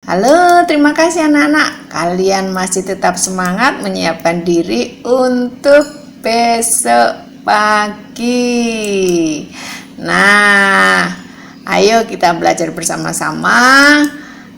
Halo, terima kasih anak-anak. Kalian masih tetap semangat menyiapkan diri untuk besok pagi. Nah, ayo kita belajar bersama-sama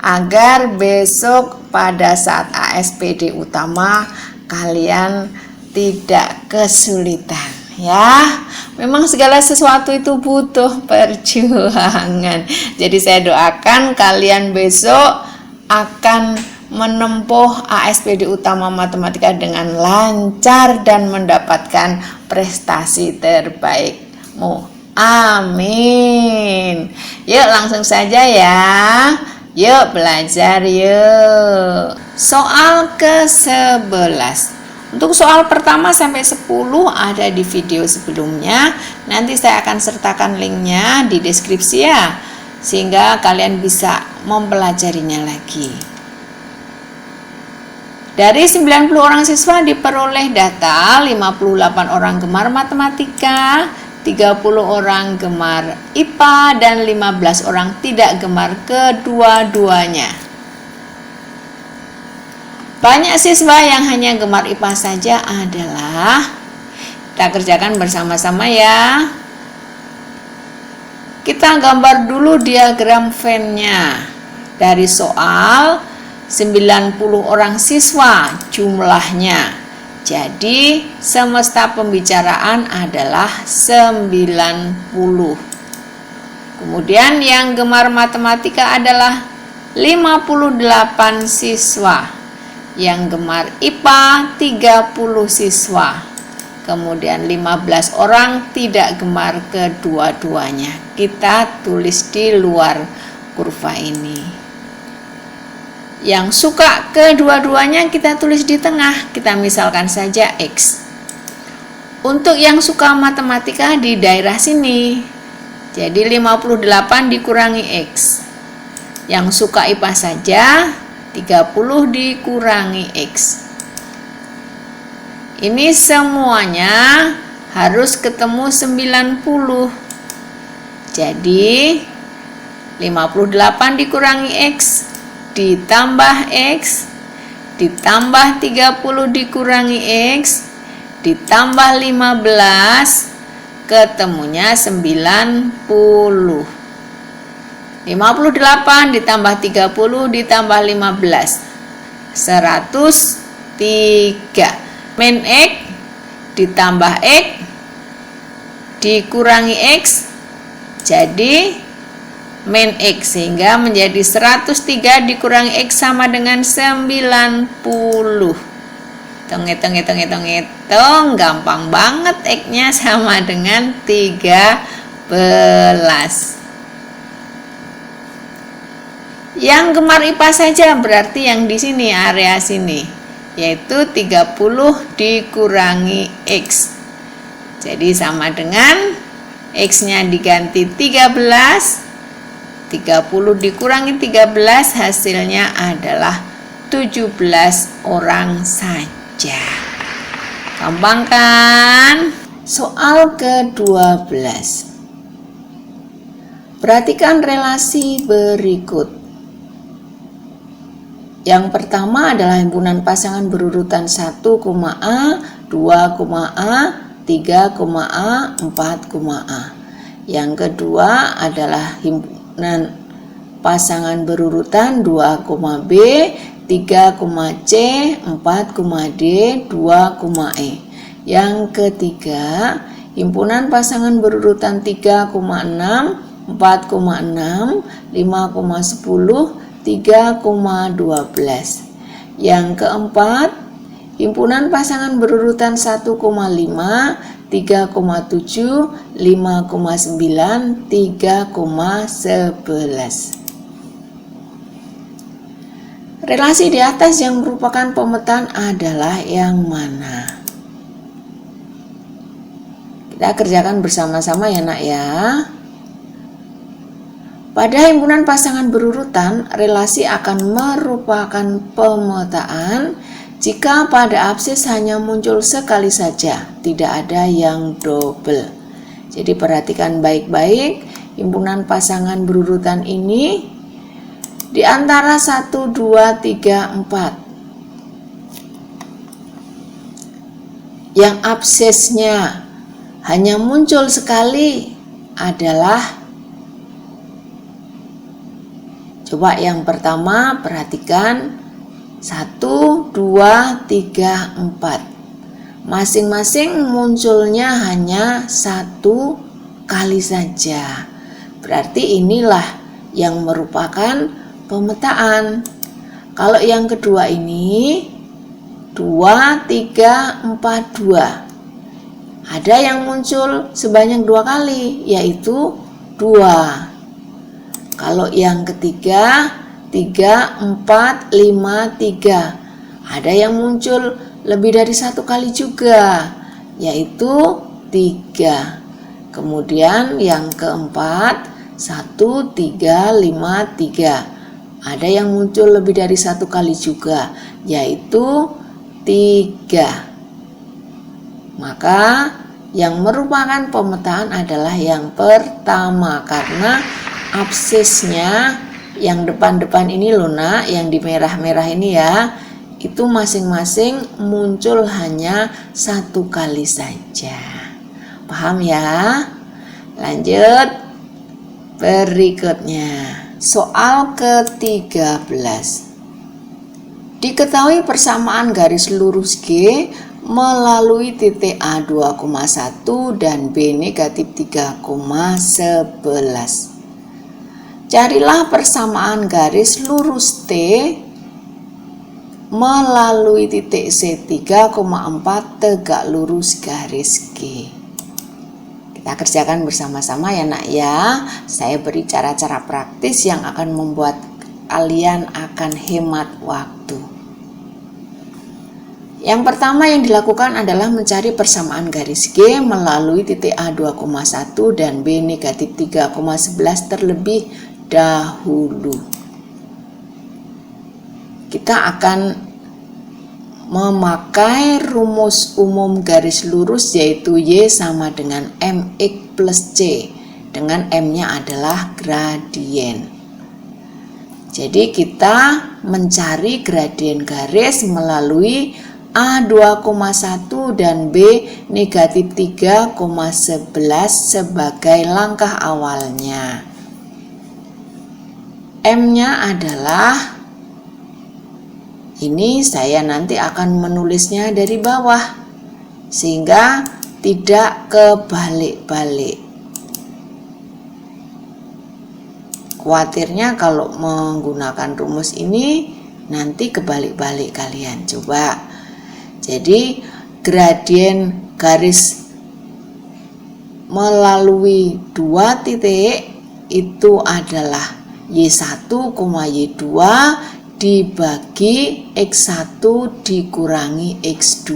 agar besok pada saat ASPD utama kalian tidak kesulitan. Ya, memang segala sesuatu itu butuh perjuangan. Jadi saya doakan kalian besok akan menempuh ASPD utama matematika dengan lancar dan mendapatkan prestasi terbaikmu. Amin. Yuk langsung saja ya. Yuk belajar yuk. Soal ke-11. Untuk soal pertama sampai 10 ada di video sebelumnya. Nanti saya akan sertakan linknya di deskripsi ya, sehingga kalian bisa mempelajarinya lagi. Dari 90 orang siswa diperoleh data 58 orang gemar matematika, 30 orang gemar IPA, dan 15 orang tidak gemar kedua-duanya. Banyak siswa yang hanya gemar IPA saja adalah, kita kerjakan bersama-sama ya. Kita gambar dulu diagram Venn-nya. Dari soal 90 orang siswa jumlahnya. Jadi semesta pembicaraan adalah 90. Kemudian yang gemar matematika adalah 58 siswa. Yang gemar IPA 30 siswa. Kemudian 15 orang tidak gemar kedua-duanya. Kita tulis di luar kurva ini. Yang suka kedua-duanya kita tulis di tengah. Kita misalkan saja X. Untuk yang suka matematika di daerah sini. Jadi 58 dikurangi X. Yang suka IPA saja 30 dikurangi X. Ini semuanya harus ketemu 90. Jadi 58 dikurangi X ditambah X ditambah 30 dikurangi X ditambah 15 ketemunya 90. 58 ditambah 30 ditambah 15 103. Min X ditambah X dikurangi X jadi min X, sehingga menjadi 103 dikurangi X sama dengan 90. Hitung, gampang banget. X-nya sama dengan 13. Yang gemar IPA saja berarti yang di sini, area sini, yaitu 30 dikurangi X. Jadi sama dengan X-nya diganti 13, 30 dikurangi 13 hasilnya adalah 17 orang saja. Gampang kan? Soal ke-12. Perhatikan relasi berikut. Yang pertama adalah himpunan pasangan berurutan 1, A, 2, A, 3, A, 4, A. Yang kedua adalah himpunan pasangan berurutan 2, B, 3, C, 4, D, 2, E. Yang ketiga, himpunan pasangan berurutan 3, 6, 4, 6, 5, 10, 3,12. Yang keempat, himpunan pasangan berurutan 1,5, 3,7, 5,9, 3,11. Relasi di atas yang merupakan pemetaan adalah yang mana? Kita kerjakan bersama-sama ya nak ya. Pada himpunan pasangan berurutan, relasi akan merupakan pemetaan jika pada absis hanya muncul sekali saja, tidak ada yang double. Jadi perhatikan baik-baik, himpunan pasangan berurutan ini di antara 1, 2, 3, 4. Yang absesnya hanya muncul sekali adalah, coba yang pertama perhatikan, 1, 2, 3, 4. Masing-masing munculnya hanya 1 kali saja. Berarti inilah yang merupakan pemetaan. Kalau yang kedua ini 2, 3, 4, 2. Ada yang muncul sebanyak 2 kali, yaitu 2. Kalau yang ketiga 3, 4, 5, 3. Ada yang muncul lebih dari 1 kali juga, yaitu 3. Kemudian yang keempat 1, 3, 5, 3. Ada yang muncul lebih dari 1 kali juga, yaitu 3. Maka yang merupakan pemetaan adalah yang pertama, karena absesnya yang depan-depan ini loh nak, yang di merah-merah ini ya, itu masing-masing muncul hanya 1 kali saja. Paham ya? Lanjut berikutnya. Soal ke-13. Diketahui persamaan garis lurus G melalui titik A 2,1 dan B negatif 3,11. Carilah persamaan garis lurus T melalui titik C 3,4 tegak lurus garis G. Kita kerjakan bersama-sama ya nak ya. Saya beri cara-cara praktis yang akan membuat kalian akan hemat waktu. Yang pertama yang dilakukan adalah mencari persamaan garis G melalui titik A 2,1 dan B negatif 3,11 terlebih dahulu. Kita akan memakai rumus umum garis lurus, yaitu Y sama dengan MX plus C, dengan M-nya adalah gradien. Jadi kita mencari gradien garis melalui A 2,1 dan B negatif 3,11 sebagai langkah awalnya. M-nya adalah, ini saya nanti akan menulisnya dari bawah sehingga tidak kebalik-balik. Khawatirnya kalau menggunakan rumus ini nanti kebalik-balik kalian. Coba. Jadi gradien garis melalui 2 titik itu adalah Y1, Y2 dibagi X1 dikurangi X2.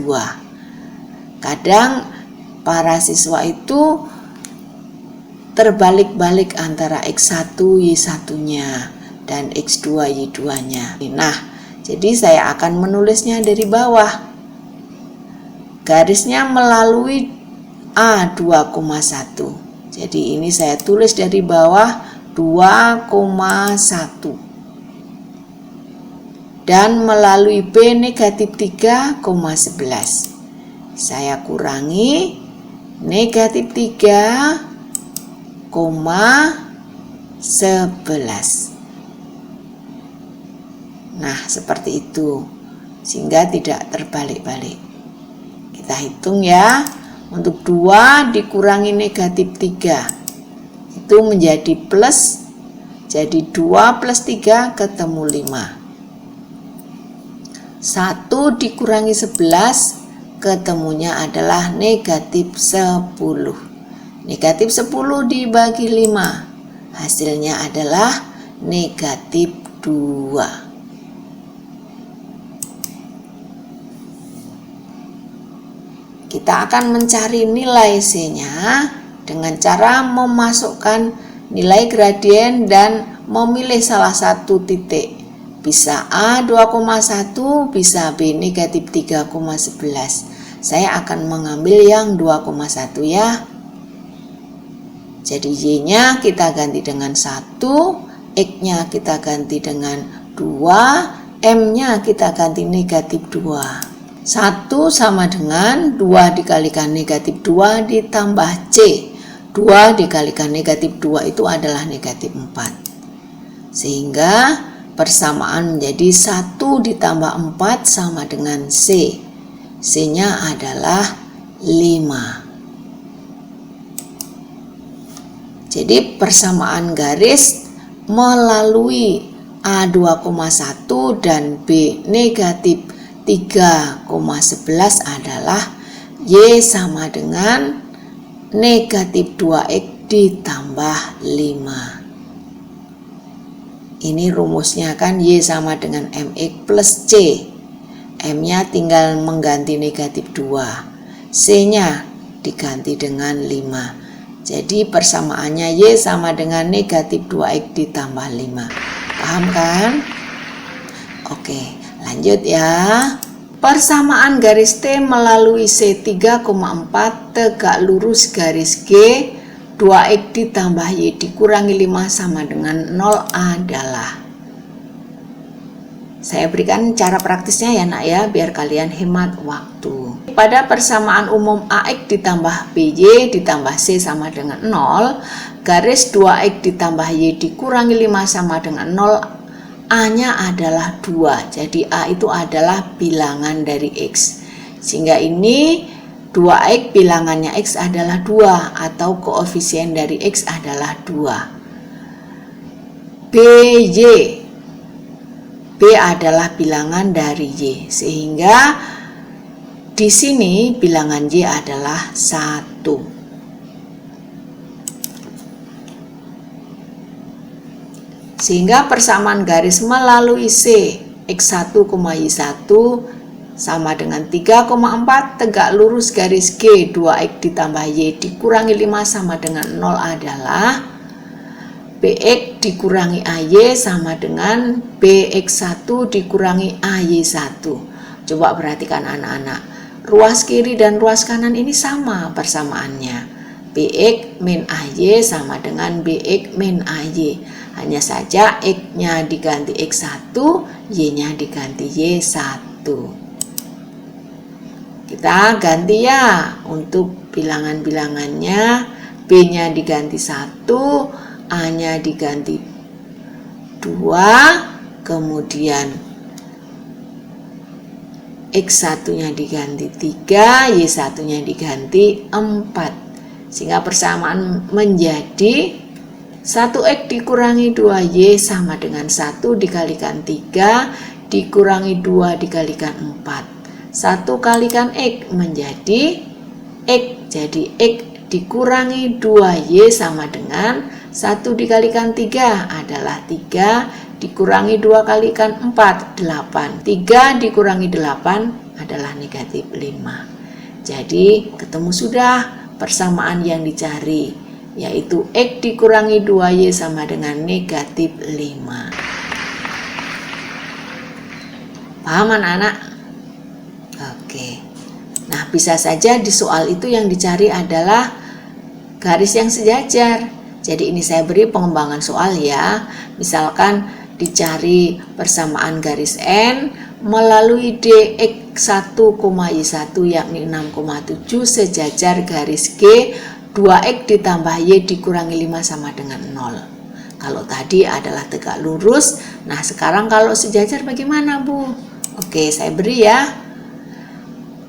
Kadang para siswa itu terbalik-balik antara X1 Y1-nya dan X2 Y2-nya. Nah, jadi saya akan menulisnya dari bawah. Garisnya melalui A 2,1. Jadi ini saya tulis dari bawah 2,1. Dan melalui B negatif 3,11. Saya kurangi negatif 3,11. Nah, seperti itu. Sehingga tidak terbalik-balik. Kita hitung ya. Untuk 2 dikurangi negatif 3. Itu menjadi plus. Jadi 2 plus 3 ketemu 5. 1 dikurangi 11 ketemunya adalah negatif 10. Negatif 10 dibagi 5 hasilnya adalah negatif 2. Kita akan mencari nilai C-nya dengan cara memasukkan nilai gradien dan memilih salah satu titik. Bisa A 2,1, bisa B negatif 3,11. Saya akan mengambil yang 2,1 ya. Jadi Y-nya kita ganti dengan 1, X-nya kita ganti dengan 2, M-nya kita ganti negatif 2. 1 sama dengan 2 dikalikan negatif 2 ditambah C. 2 dikalikan negatif 2 itu adalah negatif 4. Sehingga persamaan menjadi 1 ditambah 4 sama dengan C. C-nya adalah 5. Jadi persamaan garis melalui A2,1 dan B negatif 3,11 adalah Y sama dengan negatif 2X ditambah 5. Ini rumusnya kan Y sama dengan MX plus C. M-nya tinggal mengganti negatif 2. C-nya diganti dengan 5. Jadi persamaannya Y sama dengan negatif 2X ditambah 5. Paham kan? Oke, lanjut ya. Persamaan garis T melalui C 3,4 tegak lurus garis G 2X ditambah Y dikurangi 5 sama dengan 0 adalah. Saya berikan cara praktisnya ya nak ya, biar kalian hemat waktu. Pada persamaan umum AX ditambah BY ditambah C sama dengan 0, garis 2X ditambah Y dikurangi 5 sama dengan 0, A-nya adalah 2. Jadi A itu adalah bilangan dari X. Sehingga ini 2X bilangannya X adalah 2 atau koefisien dari X adalah 2. BY, B adalah bilangan dari Y. Sehingga di sini bilangan Y adalah 1. Sehingga persamaan garis melalui C X1, Y1 sama dengan 3,4 tegak lurus garis G 2X ditambah Y dikurangi 5 sama dengan 0 adalah BX dikurangi AY sama dengan BX1 dikurangi AY1. Coba perhatikan anak-anak, ruas kiri dan ruas kanan ini sama persamaannya. BX min AY sama dengan BX min AY. Hanya saja X-nya diganti X1, Y-nya diganti Y1. Kita ganti ya untuk bilangan-bilangannya. B-nya diganti 1, A-nya diganti 2, kemudian X1-nya diganti 3, Y1-nya diganti 4. Sehingga persamaan menjadi 1X dikurangi 2Y sama dengan 1 dikalikan 3 dikurangi 2 dikalikan 4. 1 kalikan X menjadi X. Jadi X dikurangi 2Y sama dengan 1 dikalikan 3 adalah 3 dikurangi 2 kalikan 4, 8. 3 dikurangi 8 adalah negatif 5. Jadi ketemu sudah persamaan yang dicari, yaitu X dikurangi 2Y sama dengan negatif 5. Paham anak-anak? Oke. Nah, bisa saja di soal itu yang dicari adalah garis yang sejajar. Jadi ini saya beri pengembangan soal ya. Misalkan dicari persamaan garis N melalui DX1, Y1 yakni 6,7 sejajar garis G 2X ditambah Y dikurangi 5 sama dengan 0. Kalau tadi adalah tegak lurus, nah sekarang kalau sejajar bagaimana Bu? Oke, saya beri ya.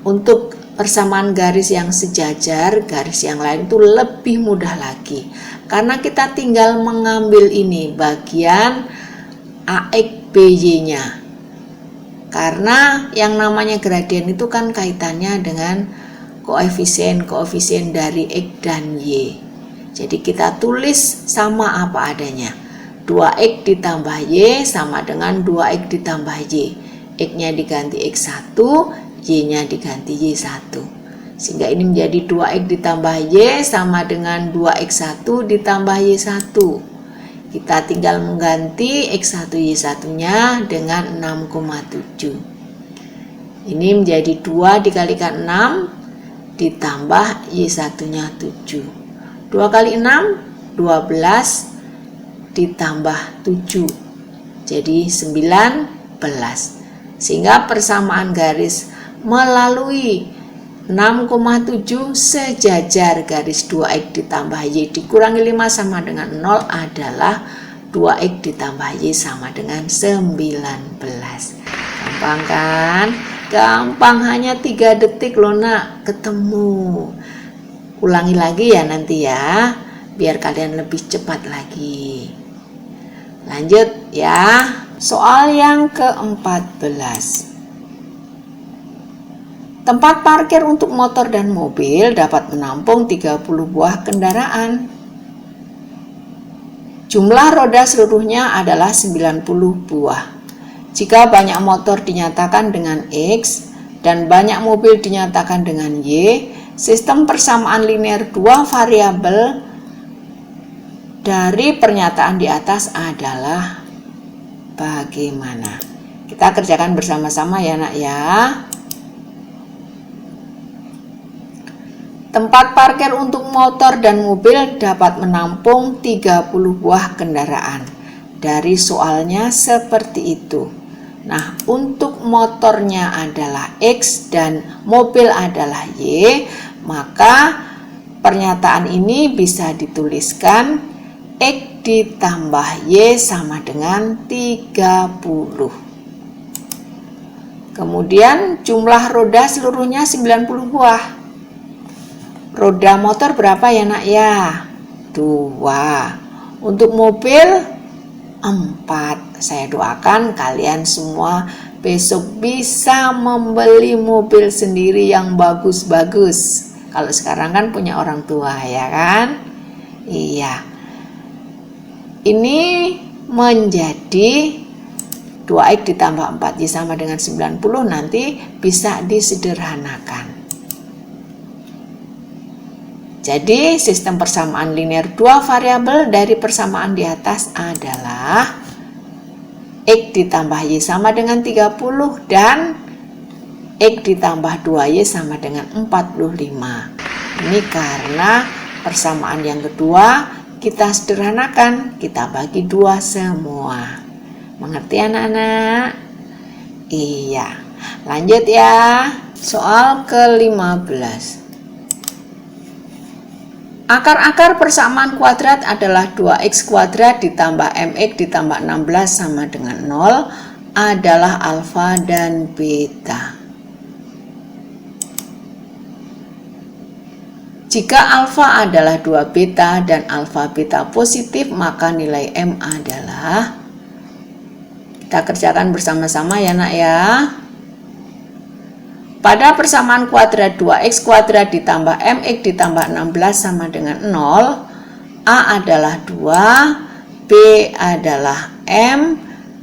Untuk persamaan garis yang sejajar, garis yang lain itu lebih mudah lagi. Karena kita tinggal mengambil ini bagian AX BY-nya. Karena yang namanya gradien itu kan kaitannya dengan koefisien dari X dan Y. Jadi kita tulis sama apa adanya. 2X ditambah Y sama dengan 2X ditambah Y. X-nya diganti X1, Y-nya diganti Y1. Sehingga ini menjadi 2X ditambah Y sama dengan 2X1 ditambah Y1. Kita tinggal mengganti X1 Y1-nya dengan 6,7. Ini menjadi 2 dikalikan 6 ditambah Y1-nya 7. 2 kali 6, 12. ditambah 7. Jadi 19. Sehingga persamaan garis melalui 6,7 sejajar garis 2X ditambah Y dikurangi 5 sama dengan 0 adalah 2X ditambah Y sama dengan 19. Gampang kan? Gampang, hanya 3 detik loh nak, ketemu. Ulangi lagi ya nanti ya, biar kalian lebih cepat lagi. Lanjut ya, soal yang ke-14. Tempat parkir untuk motor dan mobil dapat menampung 30 buah kendaraan. Jumlah roda seluruhnya adalah 90 buah. Jika banyak motor dinyatakan dengan X dan banyak mobil dinyatakan dengan Y, sistem persamaan linear dua variabel dari pernyataan di atas adalah bagaimana? Kita kerjakan bersama-sama ya nak ya. Tempat parkir untuk motor dan mobil dapat menampung 30 buah kendaraan. Dari soalnya seperti itu. Nah, untuk motornya adalah X dan mobil adalah Y, maka pernyataan ini bisa dituliskan X ditambah Y sama dengan 30. Kemudian jumlah roda seluruhnya 90 buah. Roda motor berapa ya nak ya? 2. Untuk mobil 4. Saya doakan kalian semua besok bisa membeli mobil sendiri yang bagus-bagus. Kalau sekarang kan punya orang tua ya kan? Iya. Ini menjadi 2X ditambah 4Y sama dengan 90, nanti bisa disederhanakan. Jadi sistem persamaan linear dua variabel dari persamaan di atas adalah X ditambah Y sama dengan 30 dan X ditambah 2Y sama dengan 45. Ini karena persamaan yang kedua kita sederhanakan, kita bagi 2 semua. Mengerti anak-anak? Iya. Lanjut ya. Soal ke-15. Akar-akar persamaan kuadrat adalah 2x kuadrat ditambah mx ditambah 16 sama dengan 0 adalah alfa dan beta. Jika alfa adalah 2 beta dan alfa beta positif, maka nilai m adalah, kita kerjakan bersama-sama ya nak ya. Pada persamaan kuadrat 2x kuadrat ditambah mx ditambah 16 sama dengan 0, A adalah 2, B adalah m,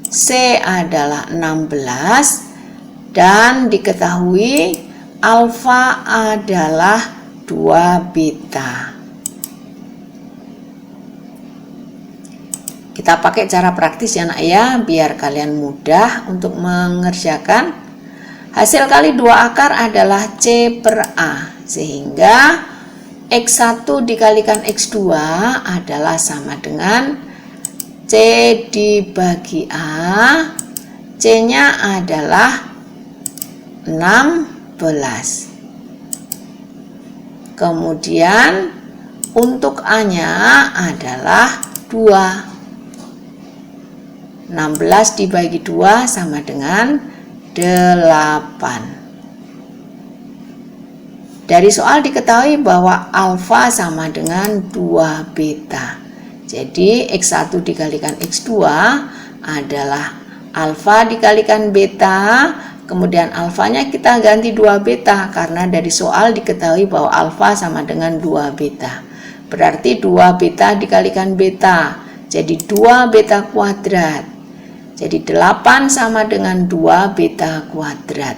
C adalah 16, dan diketahui alfa adalah 2 beta. Kita pakai cara praktis ya nak ya, biar kalian mudah untuk mengerjakan. Hasil kali 2 akar adalah C per A, sehingga X1 dikalikan X2 adalah sama dengan C dibagi A, C-nya adalah 16. Kemudian untuk A-nya adalah 2. 16 dibagi 2 sama dengan 8. Dari soal diketahui bahwa alfa sama dengan 2 beta. Jadi X1 dikalikan X2 adalah alfa dikalikan beta, kemudian alfanya kita ganti 2 beta karena dari soal diketahui bahwa alfa sama dengan 2 beta. Berarti 2 beta dikalikan beta, jadi 2 beta kuadrat. Jadi 8 sama dengan 2 beta kuadrat.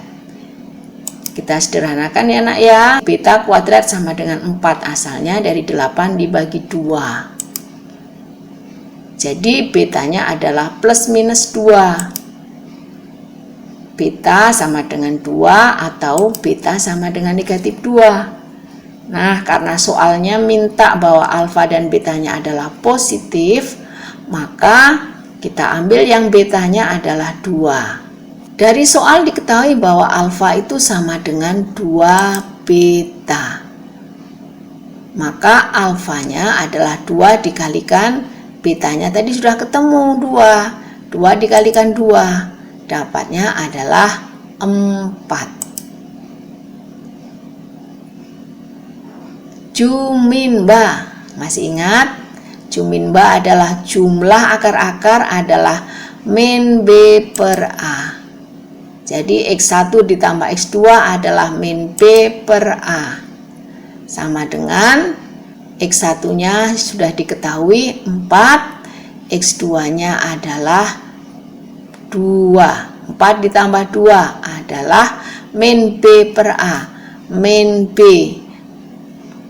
Kita sederhanakan ya nak ya. Beta kuadrat sama dengan 4, asalnya dari 8 dibagi 2. Jadi betanya adalah plus minus 2. Beta sama dengan 2 atau beta sama dengan negatif 2. Nah, karena soalnya minta bahwa alfa dan betanya adalah positif, maka kita ambil yang betanya adalah 2. Dari soal diketahui bahwa alfa itu sama dengan 2 beta. Maka alfanya adalah 2 dikalikan betanya. Tadi sudah ketemu 2. 2 dikalikan 2. Dapatnya adalah 4. Juminba. Masih ingat? Juminba adalah jumlah akar-akar adalah min B per A. Jadi X1 ditambah X2 adalah min B per A. Sama dengan X1-nya sudah diketahui 4, X2-nya adalah 2. 4 ditambah 2 adalah min B per A. Min B.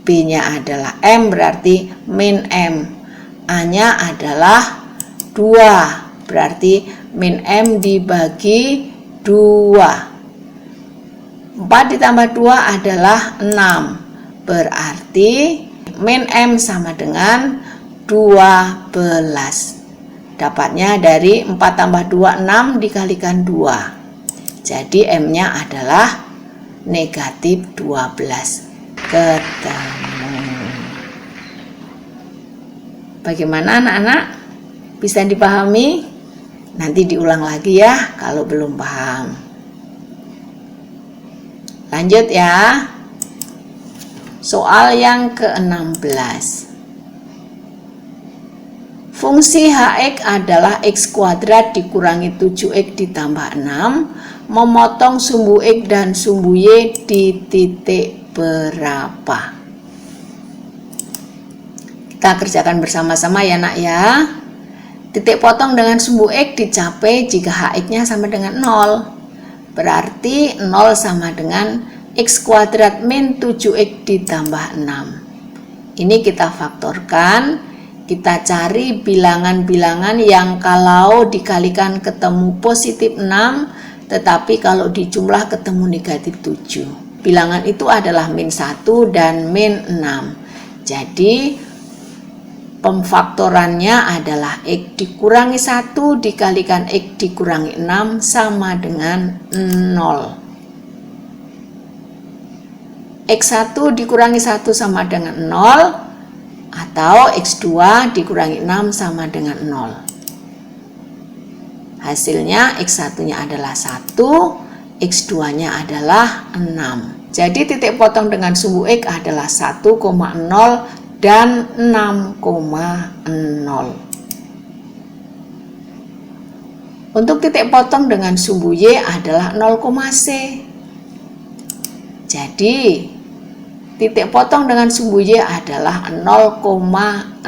B-nya adalah M, berarti min M. A-nya adalah 2, berarti min M dibagi 2. 4 ditambah 2 adalah 6, berarti min M sama dengan 12. Dapatnya dari 4 tambah 2, 6 dikalikan 2. Jadi M-nya adalah negatif 12. Ketemu. Bagaimana anak-anak? Bisa dipahami? Nanti diulang lagi ya kalau belum paham. Lanjut ya. Soal yang ke-16. Fungsi Hx adalah X kuadrat dikurangi 7X ditambah 6, memotong sumbu X dan sumbu Y di titik berapa? Kita kerjakan bersama-sama ya nak ya. Titik potong dengan sumbu X dicapai jika Hx-nya sama dengan 0. Berarti 0 sama dengan X kuadrat min 7X ditambah 6. Ini kita faktorkan. Kita cari bilangan-bilangan yang kalau dikalikan ketemu positif 6, tetapi kalau dijumlah ketemu negatif 7. Bilangan itu adalah min 1 dan min 6. Jadi pemfaktorannya adalah X dikurangi 1 dikalikan X dikurangi 6 sama dengan 0. X1 dikurangi 1 sama dengan 0, atau X2 dikurangi 6 sama dengan 0. Hasilnya X1-nya adalah 1, X2-nya adalah 6. Jadi titik potong dengan sumbu X adalah 1,0 dan 6,0. Untuk titik potong dengan sumbu Y adalah 0,C. Jadi titik potong dengan sumbu Y adalah 0,6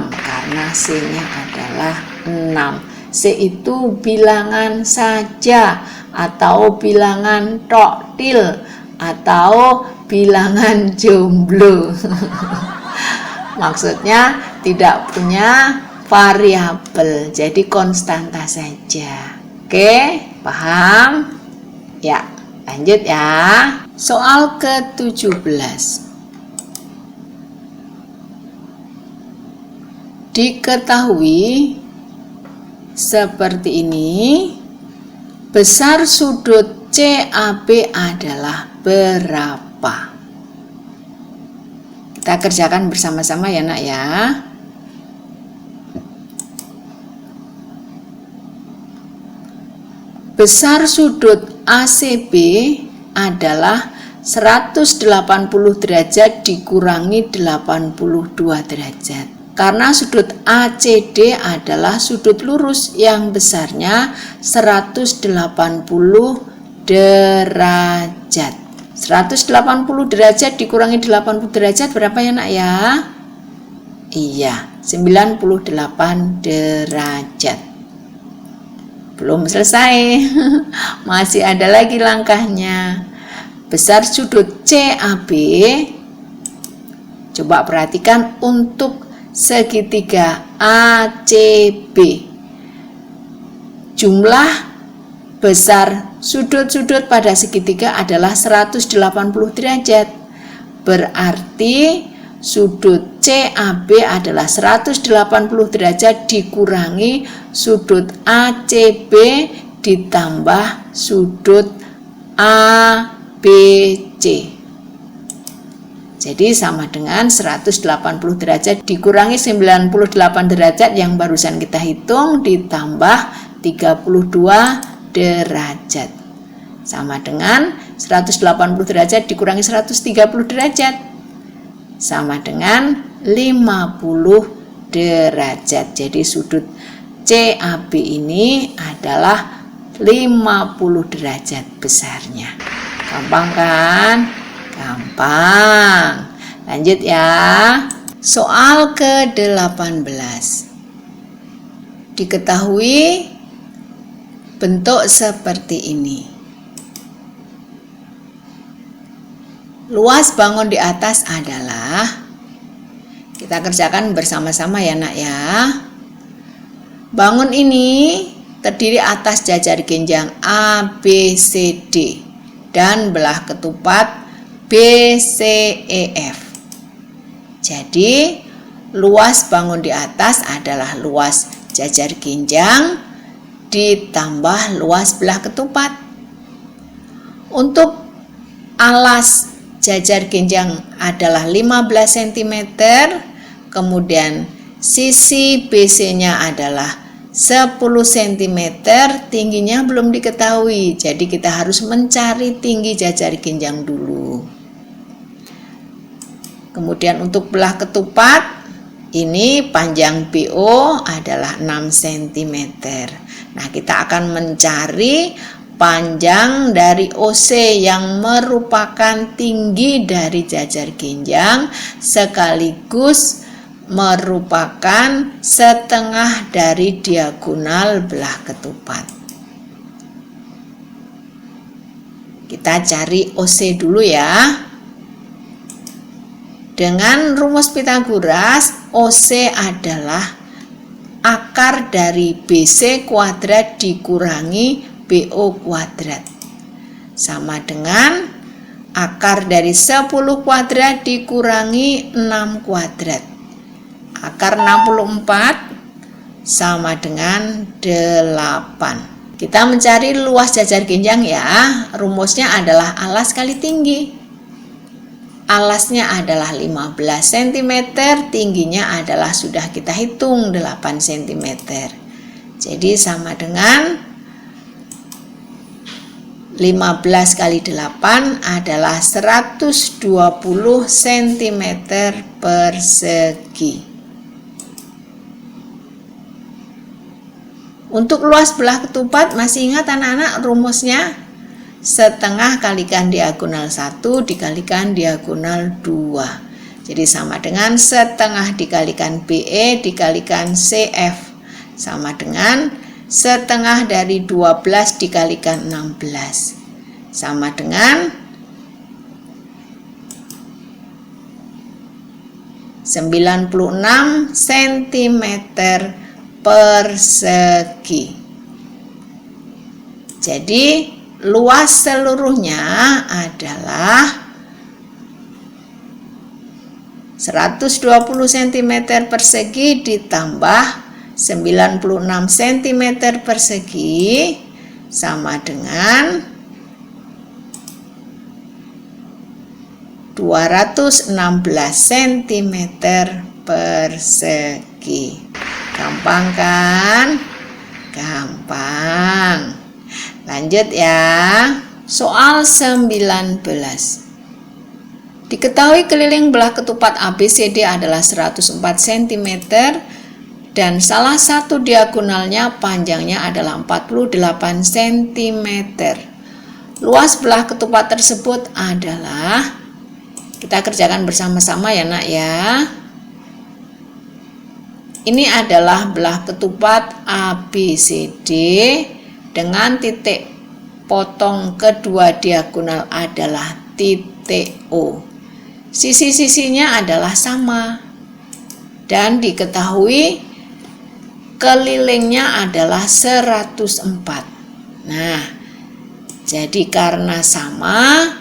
karena C-nya adalah 6. C itu bilangan saja atau bilangan toktil atau bilangan jomblo. Maksudnya tidak punya variabel, jadi konstanta saja. Oke, paham? Ya, lanjut ya. Soal ke-17. Diketahui seperti ini, besar sudut CAB adalah berapa? Kita kerjakan bersama-sama ya nak ya. Besar sudut ACB adalah 180 derajat dikurangi 82 derajat. Karena sudut ACD adalah sudut lurus yang besarnya 180 derajat. 180 derajat dikurangi 80 derajat berapa ya nak ya? Iya, 98 derajat. Belum selesai. Masih ada lagi langkahnya. Besar sudut CAB. Coba perhatikan untuk segitiga ACB. Jumlah besar sudut-sudut pada segitiga adalah 180 derajat. Berarti sudut CAB adalah 180 derajat dikurangi sudut ACB ditambah sudut ABC. Jadi sama dengan 180 derajat dikurangi 98 derajat yang barusan kita hitung ditambah 32 derajat. Sama dengan 180 derajat dikurangi 130 derajat. Sama dengan 50 derajat. Jadi sudut CAB ini adalah 50 derajat besarnya. Gampang kan? Gampang. Lanjut ya. Soal ke-18. Diketahui bentuk seperti ini. Luas bangun di atas adalah, kita kerjakan bersama-sama ya nak ya. Bangun ini terdiri atas jajar genjang A, B, C, D dan belah ketupat B, C, E, F. Jadi luas bangun di atas adalah luas jajar genjang ditambah luas belah ketupat. Untuk alas jajar genjang adalah 15 cm, kemudian sisi BC-nya adalah 10 cm, tingginya belum diketahui, jadi kita harus mencari tinggi jajar genjang dulu. Kemudian untuk belah ketupat, ini panjang BO adalah 6 cm. Nah, kita akan mencari panjang dari OC yang merupakan tinggi dari jajar genjang sekaligus merupakan setengah dari diagonal belah ketupat. Kita cari OC dulu ya. Dengan rumus Pythagoras, OC adalah akar dari BC kuadrat dikurangi BO kuadrat. Sama dengan akar dari 10 kuadrat dikurangi 6 kuadrat. Akar 64 sama dengan 8. Kita mencari luas jajar genjang ya. Rumusnya adalah alas kali tinggi. Alasnya adalah 15 cm, tingginya adalah sudah kita hitung 8 cm. Jadi sama dengan 15 kali 8 adalah 120 cm persegi. Untuk luas belah ketupat, masih ingat anak-anak rumusnya? Setengah kalikan diagonal 1 dikalikan diagonal 2. Jadi sama dengan setengah dikalikan BE dikalikan CF. Sama dengan setengah dari 12 dikalikan 16. Sama dengan 96 cm persegi. Jadi luas seluruhnya adalah 120 cm persegi ditambah 96 cm persegi sama dengan 216 cm persegi. Gampang kan? Gampang. Lanjut ya. Soal 19. Diketahui keliling belah ketupat ABCD adalah 104 cm dan salah satu diagonalnya panjangnya adalah 48 cm. Luas belah ketupat tersebut adalah, kita kerjakan bersama-sama ya nak ya. Ini adalah belah ketupat ABCD dengan titik potong kedua diagonal adalah titik O. Sisi-sisinya adalah sama dan diketahui kelilingnya adalah 104. Nah, jadi karena sama,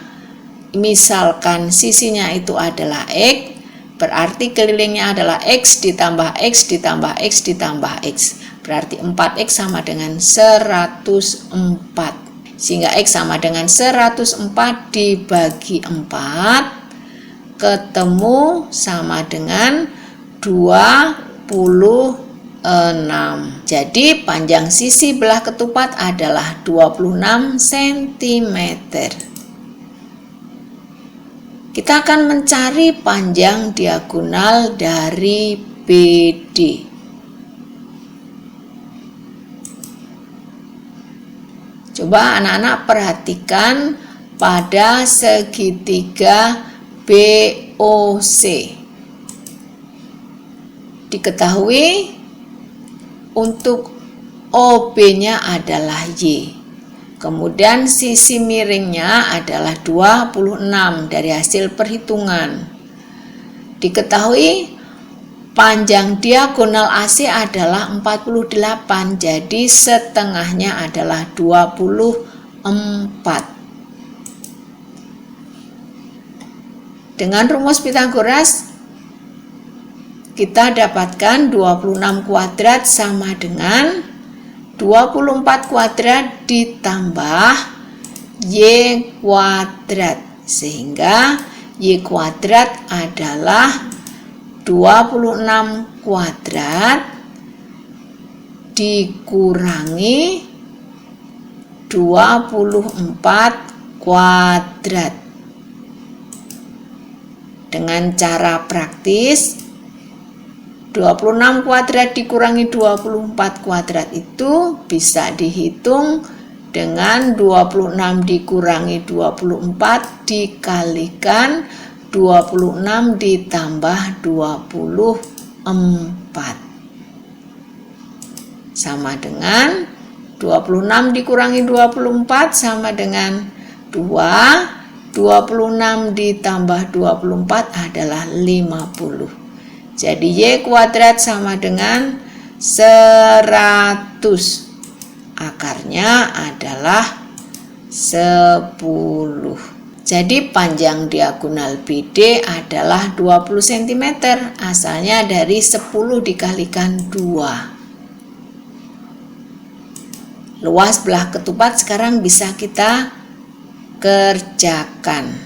misalkan sisinya itu adalah X berarti kelilingnya adalah X ditambah X ditambah X ditambah X. Berarti 4X sama dengan 104. Sehingga X sama dengan 104 dibagi 4, ketemu sama dengan 26. Jadi panjang sisi belah ketupat adalah 26 cm. Kita akan mencari panjang diagonal dari BD. Coba anak-anak perhatikan pada segitiga BOC. Diketahui untuk OB-nya adalah Y. Kemudian sisi miringnya adalah 26 dari hasil perhitungan. Diketahui panjang diagonal AC adalah 48, jadi setengahnya adalah 24. Dengan rumus Pythagoras kita dapatkan 26 kuadrat sama dengan 24 kuadrat ditambah Y kuadrat, sehingga Y kuadrat adalah 26 kuadrat dikurangi 24 kuadrat. Dengan cara praktis, 26 kuadrat dikurangi 24 kuadrat itu bisa dihitung dengan 26 dikurangi 24 dikalikan 26 ditambah 24. Sama dengan 26 dikurangi 24 sama dengan 2. 26 ditambah 24 adalah 50. Jadi Y kuadrat sama dengan 100. Akarnya adalah 10. Jadi panjang diagonal BD adalah 20 cm. Asalnya dari 10 dikalikan 2. Luas belah ketupat sekarang bisa kita kerjakan.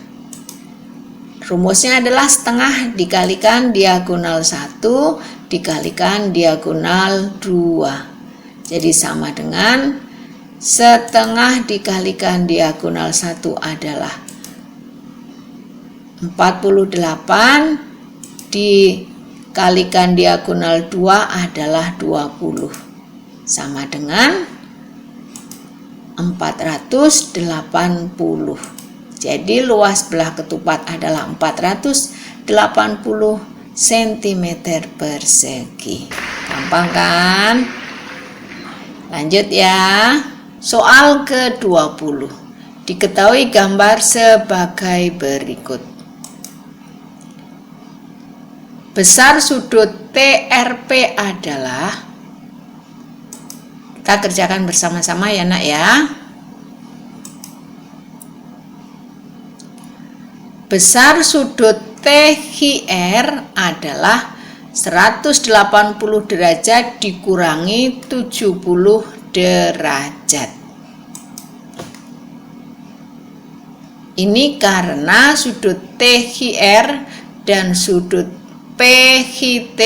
Rumusnya adalah setengah dikalikan diagonal 1 dikalikan diagonal 2. Jadi sama dengan setengah dikalikan diagonal 1 adalah 48 dikalikan diagonal 2 adalah 20. Sama dengan 480. Jadi luas belah ketupat adalah 480 cm persegi. Gampang kan? Lanjut ya. Soal ke-20. Diketahui gambar sebagai berikut. Besar sudut TRP adalah, kita kerjakan bersama-sama ya nak ya. Besar sudut THR adalah 180 derajat dikurangi 70 derajat. Ini karena sudut THR dan sudut PHT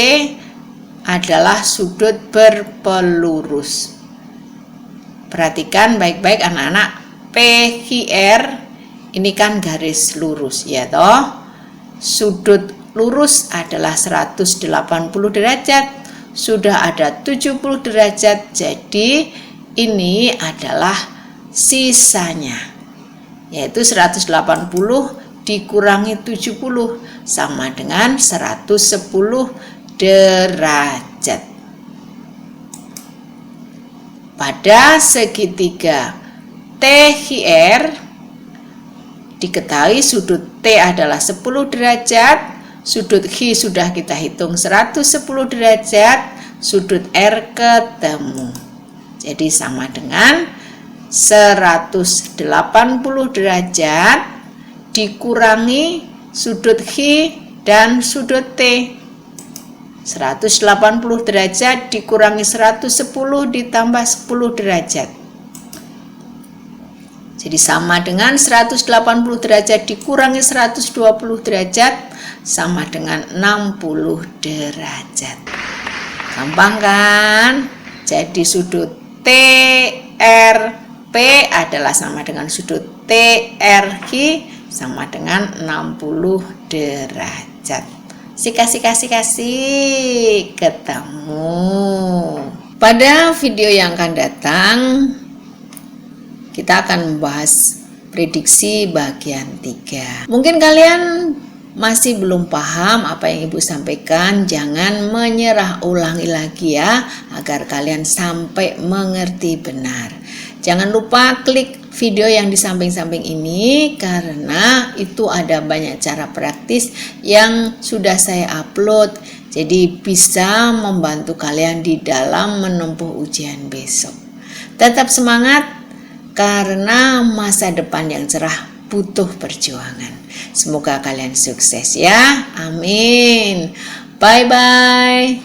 adalah sudut berpelurus. Perhatikan baik-baik anak-anak, PHR ini kan garis lurus ya toh. Sudut lurus adalah 180 derajat, sudah ada 70 derajat, jadi ini adalah sisanya, yaitu 180 dikurangi 70 sama dengan 110 derajat. Pada segitiga THR diketahui sudut T adalah 10 derajat, sudut H sudah kita hitung 110 derajat, sudut R ketemu. Jadi sama dengan 180 derajat dikurangi sudut H dan sudut T. 180 derajat dikurangi 110 ditambah 10 derajat. Jadi sama dengan 180 derajat dikurangi 120 derajat sama dengan 60 derajat. Gampang kan? Jadi sudut TRP adalah sama dengan sudut TRQ sama dengan 60 derajat. Kasih ketemu. Pada video yang akan datang kita akan membahas prediksi bagian 3. Mungkin kalian masih belum paham apa yang Ibu sampaikan, jangan menyerah, ulangi lagi ya agar kalian sampai mengerti benar. Jangan lupa klik video yang di samping-samping ini karena itu ada banyak cara praktis yang sudah saya upload. Jadi bisa membantu kalian di dalam menempuh ujian besok. Tetap semangat karena masa depan yang cerah butuh perjuangan. Semoga kalian sukses ya. Amin. Bye-bye.